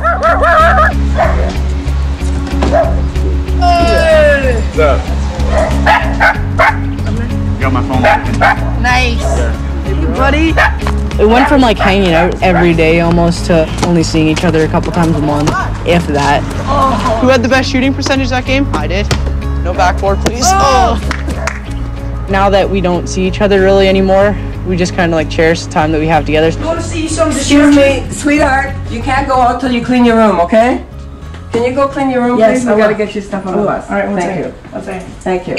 What's up? Got my phone back. Nice. Hey, buddy. It went from like hanging out every day almost to only seeing each other a couple times a month, if that. Oh. Who had the best shooting percentage that game? I did. No backboard, please. Oh. Now that we don't see each other really anymore, we just kind of like cherish the time that we have together. You want to see some? Excuse me, sweetheart. You can't go out till you clean your room, okay? Can you go clean your room, please? We gotta get your stuff on the bus. All right, thank you. Thank you.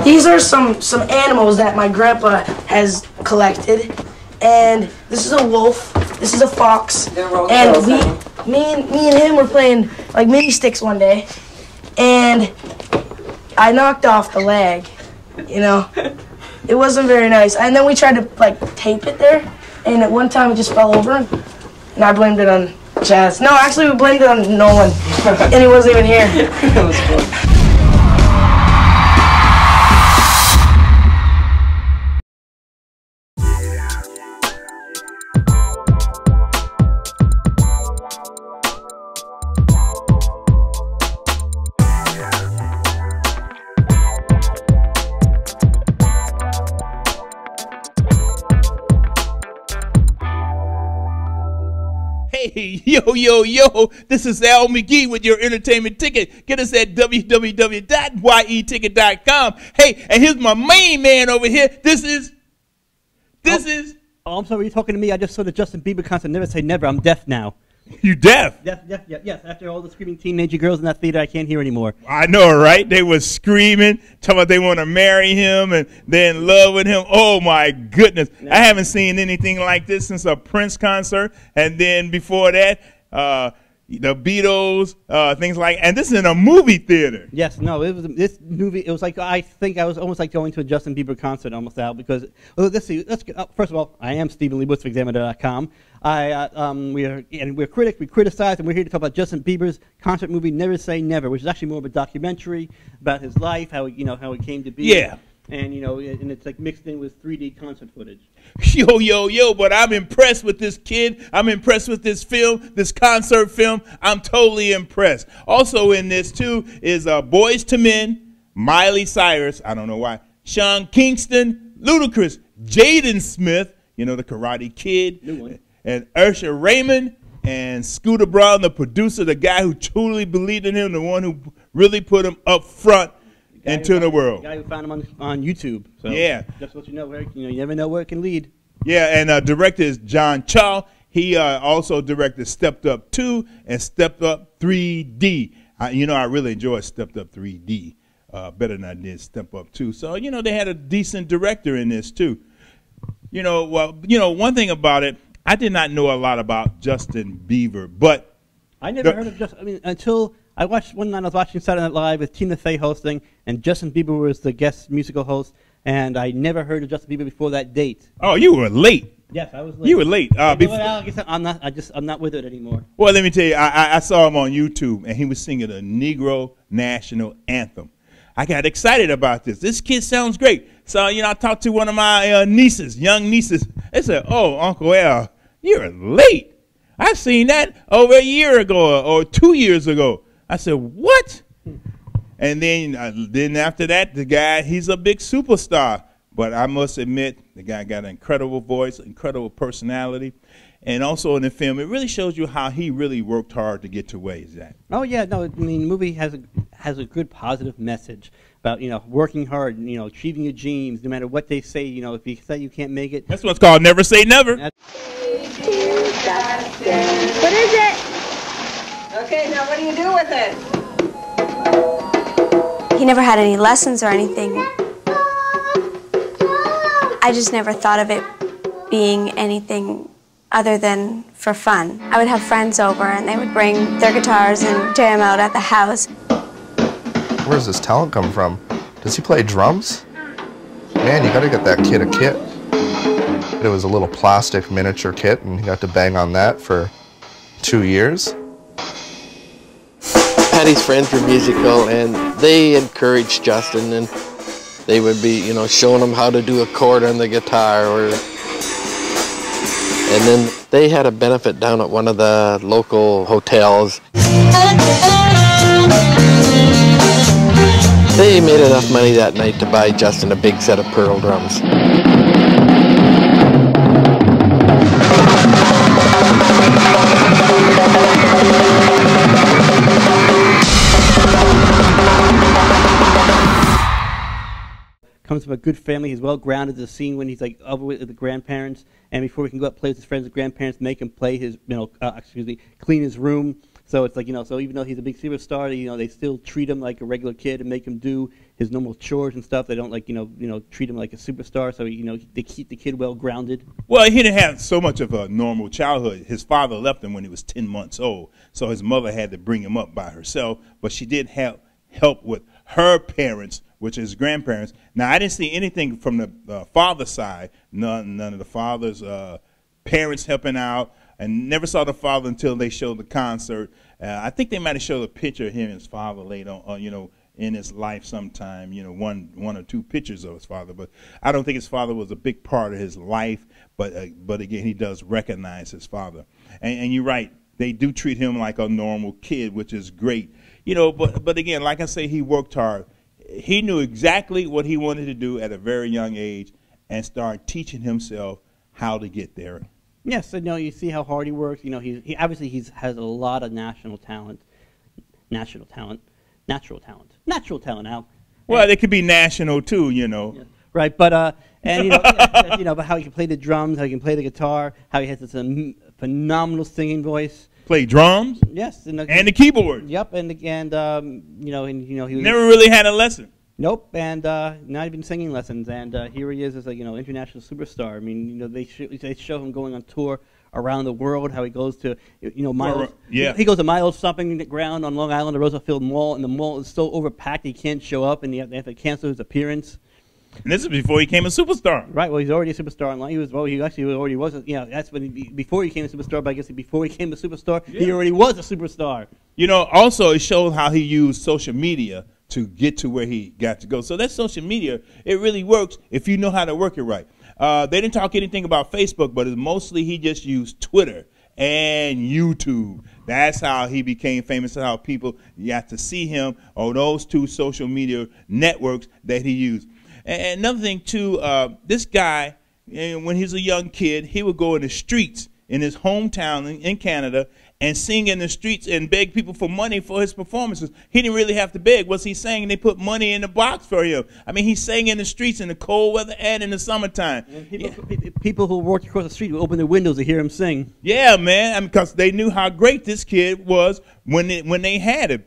These are some animals that my grandpa has collected, and this is a wolf, this is a fox, and me and him were playing like mini sticks one day, and I knocked off the leg, you know. It wasn't very nice, and then we tried to like tape it there, and at one time it just fell over, and I blamed it on Jazz. No, actually we blamed it on Nolan, and he wasn't even here. It was cool. Hey, yo, this is Al McGee with your entertainment ticket. Get us at www.yeticket.com. Hey, and here's my main man over here. This is... Oh, I'm sorry, you're talking to me. I just saw the Justin Bieber concert. Never say never. I'm deaf now. You deaf? Yes. After all the screaming teenager girls in that theater, I can't hear anymore. I know, right? They were screaming, talking about they want to marry him and they're in love with him. Oh, my goodness. No. I haven't seen anything like this since a Prince concert. And then before that, the Beatles, things like, and this is in a movie theater. Yes, no, it was this movie. It was like, I think I was almost like going to a Justin Bieber concert almost out because, well, let's see. First of all, I am Stephen Leibowitz of Examiner.com. We're critics. We criticize, and we're here to talk about Justin Bieber's concert movie Never Say Never, which is actually more of a documentary about his life, how he came to be. Yeah. And and it's like mixed in with 3D concert footage. Yo, but I'm impressed with this kid. I'm impressed with this film, this concert film. I'm totally impressed. Also in this, too, is Boyz II Men, Miley Cyrus, I don't know why, Sean Kingston, Ludacris, Jaden Smith, the Karate Kid, new one, and Usher Raymond, and Scooter Braun, the producer, the guy who truly believed in him, the one who really put him up front into the world. The guy who found him on YouTube. So yeah. Just what you know, you never know where it can lead. Yeah, and director is John Cho. He also directed Stepped Up 2 and Stepped Up 3D. I really enjoyed Stepped Up 3D better than I did Step Up 2. So, they had a decent director in this, too. One thing about it, I did not know a lot about Justin Bieber, but... I never heard of Justin, until... I watched one night. I was watching Saturday Night Live with Tina Fey hosting, and Justin Bieber was the guest musical host. And I never heard of Justin Bieber before that date. Oh, you were late. Yes, I was late. You were late. I'm not with it anymore. Well, let me tell you, I saw him on YouTube, and he was singing a Negro national anthem. I got excited about this. This kid sounds great. So I talked to one of my young nieces. They said, "Oh, Uncle Al, you're late. I seen that over a year ago or 2 years ago." I said, what? And then after that, the guy, he's a big superstar. But I must admit, the guy got an incredible voice, incredible personality. And also in the film, it really shows you how he really worked hard to get to where he's at. Oh, yeah. No, I mean, the movie has a good positive message about, working hard and, achieving your dreams, no matter what they say. If you say you can't make it. That's what's called Never Say Never. What is it? Okay, now what do you do with it? He never had any lessons or anything. I just never thought of it being anything other than for fun. I would have friends over and they would bring their guitars and jam out at the house. Where does this talent come from? Does he play drums? Man, you gotta get that kid a kit. It was a little plastic miniature kit and he got to bang on that for 2 years. Patty's friends were musical, and they encouraged Justin, and they would be, showing him how to do a chord on the guitar, and then They had a benefit down at one of the local hotels. They made enough money that night to buy Justin a big set of pearl drums. Comes from a good family. He's well grounded. The scene when he's like over with the grandparents, and before he can go out and play with his friends, the grandparents make him play his, clean his room. So it's like, so even though he's a big superstar, they still treat him like a regular kid and make him do his normal chores and stuff. They don't like, treat him like a superstar. So they keep the kid well grounded. Well, he didn't have so much of a normal childhood. His father left him when he was 10 months old, so his mother had to bring him up by herself. But she did have help with her parents, which is grandparents. Now, I didn't see anything from the father's side. None of the father's parents helping out. And never saw the father until they showed the concert. I think they might have showed a picture of him and his father later on, in his life sometime, one or two pictures of his father. But I don't think his father was a big part of his life. But again, he does recognize his father. And you're right, they do treat him like a normal kid, which is great. But again, like I say, he worked hard. He knew exactly what he wanted to do at a very young age and started teaching himself how to get there. Yes, you see how hard he works. He obviously has a lot of natural talent. Now. Well, it could be national too, Yeah. Right, but but how he can play the drums, how he can play the guitar, how he has this phenomenal singing voice. Play drums. Yes, and the keyboard. Yep, and he never really had a lesson. Nope, and not even singing lessons. And here he is as a international superstar. I mean, they show him going on tour around the world. How he goes to miles. Yeah. He goes to miles stomping the ground on Long Island, the Roosevelt Mall, and the mall is so overpacked he can't show up, and they have to cancel his appearance. And this is before he became a superstar. Right. Well, he's already a superstar online. He actually already was. That's when before he became a superstar. But I guess before he became a superstar, he already was a superstar. Also it shows how he used social media to get to where he got to go. So that social media, it really works if you know how to work it right. They didn't talk anything about Facebook, but mostly he just used Twitter and YouTube. That's how he became famous, how people got to see him on those two social media networks that he used. And another thing, too, this guy, when he was a young kid, he would go in the streets in his hometown in Canada and sing in the streets and beg people for money for his performances. He didn't really have to beg. What's he saying? They put money in the box for him. I mean, he sang in the streets in the cold weather and in the summertime. And people who walked across the street would open their windows to hear him sing. Yeah, man, because they knew how great this kid was when they had him.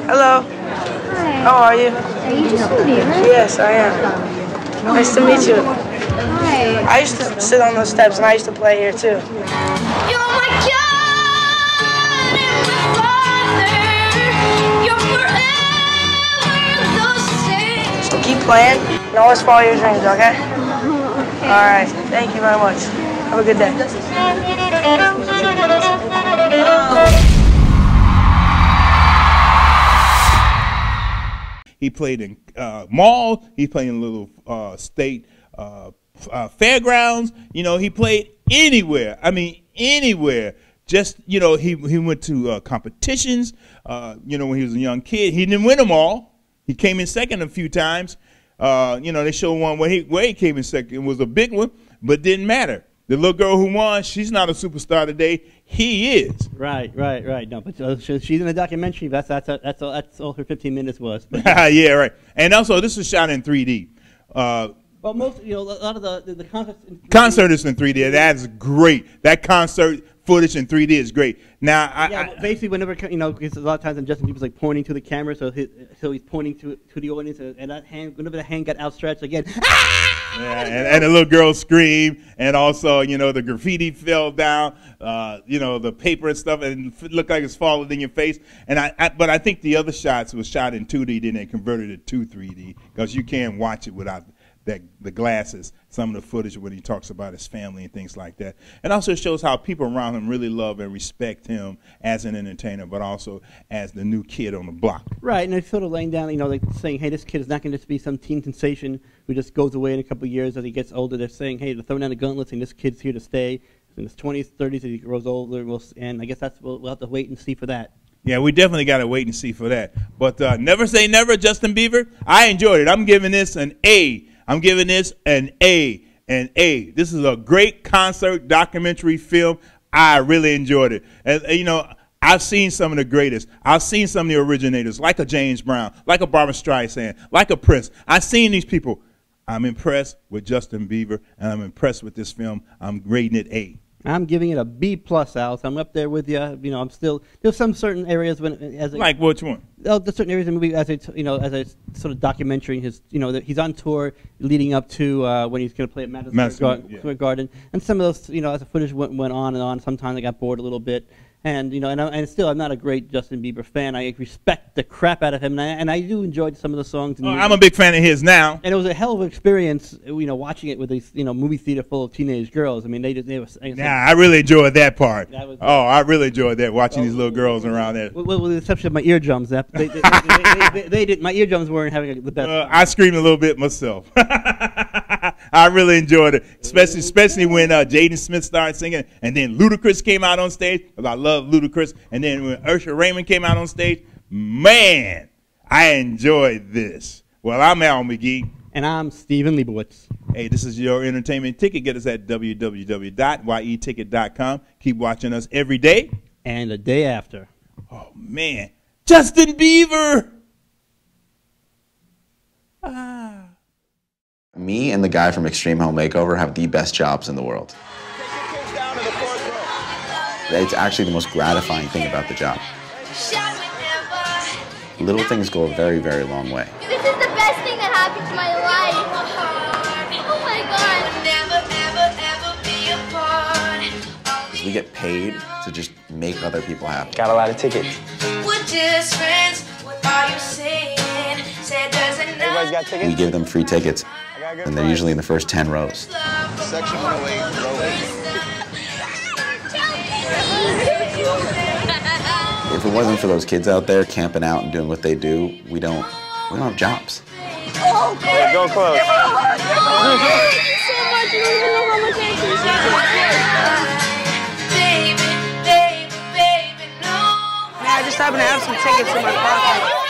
Hello. Hi. How are you? Are you Justin Bieber? Yes, I am. Nice to meet you. Hi. I used to sit on those steps and I used to play here too. You're my God and my Father. You're forever the same. So keep playing and always follow your dreams, okay? Okay. All right. Thank you very much. Have a good day. He played in malls. He played in little state fairgrounds. He played anywhere. I mean, anywhere. Just, he went to competitions, when he was a young kid. He didn't win them all. He came in second a few times. They showed one where he came in second. It was a big one, but didn't matter. The little girl who won, she's not a superstar today. He is. Right. No, but she's in the documentary. That's all her 15 minutes was. Yeah, right. And also, this was shot in 3D. Well, most, a lot of the concert is in 3D. That's great. That concert footage in 3D is great. Now, basically, whenever because a lot of times Justin Bieber's like pointing to the camera, so he's pointing to the audience, and that hand, whenever the hand got outstretched again, and the little girl screamed, and also the graffiti fell down, the paper and stuff, and it looked like it's falling in your face. And but I think the other shots was shot in 2D, then they converted it to 3D because you can't watch it without the glasses, some of the footage when he talks about his family and things like that. And also shows how people around him really love and respect him as an entertainer, but also as the new kid on the block. Right, and they're sort of laying down, like saying, hey, this kid is not going to just be some teen sensation who just goes away in a couple of years as he gets older. They're saying, hey, they're throwing down the gauntlet, saying this kid's here to stay in his 20s, 30s, as he grows older, and I guess we'll have to wait and see for that. Yeah, we definitely got to wait and see for that. But never say never, Justin Bieber. I enjoyed it. I'm giving this an A. I'm giving this an A. An A. This is a great concert documentary film. I really enjoyed it. And I've seen some of the greatest. I've seen some of the originators, like a James Brown, like a Barbra Streisand, like a Prince. I've seen these people. I'm impressed with Justin Bieber, and I'm impressed with this film. I'm rating it A. I'm giving it a B+, Al. So I'm up there with you. I'm still there's some certain areas like which one? Oh, there's certain areas in the movie as a sort of documentary. That he's on tour leading up to when he's going to play at Madison Square Garden, and some of those as the footage went on and on. Sometimes I got bored a little bit. And and still, I'm not a great Justin Bieber fan. I respect the crap out of him, and I do enjoy some of the songs. I'm a big fan of his now. And it was a hell of an experience, watching it with these, movie theater full of teenage girls. I mean, they were. I really enjoyed that part. I really enjoyed that, watching these little girls around there. Well, with the exception of my eardrums, they did. My eardrums weren't having the best. I screamed a little bit myself. I really enjoyed it, especially when Jaden Smith started singing, and then Ludacris came out on stage, because I love Ludacris, and then when Usher Raymond came out on stage, man, I enjoyed this. Well, I'm Al McGee. And I'm Stephen Leibowitz. Hey, this is your entertainment ticket. Get us at www.yeticket.com. Keep watching us every day. And the day after. Oh, man. Justin Bieber! Me and the guy from Extreme Home Makeover have the best jobs in the world. It's actually the most gratifying thing about the job. Little things go a very, very long way. This is the best thing that happened to my life. Oh my God. We get paid to just make other people happy. Got a lot of tickets. We're just friends. What are you saying? Said doesn't Everybody's got tickets? We give them free tickets, and they're usually in the first 10 rows. Section 108, row 8. If it wasn't for those kids out there camping out and doing what they do, we don't have jobs. Oh, yeah, go close. Thank you so much. You don't even know how much I appreciate it. Baby, no. I just happen to have some tickets in my pocket.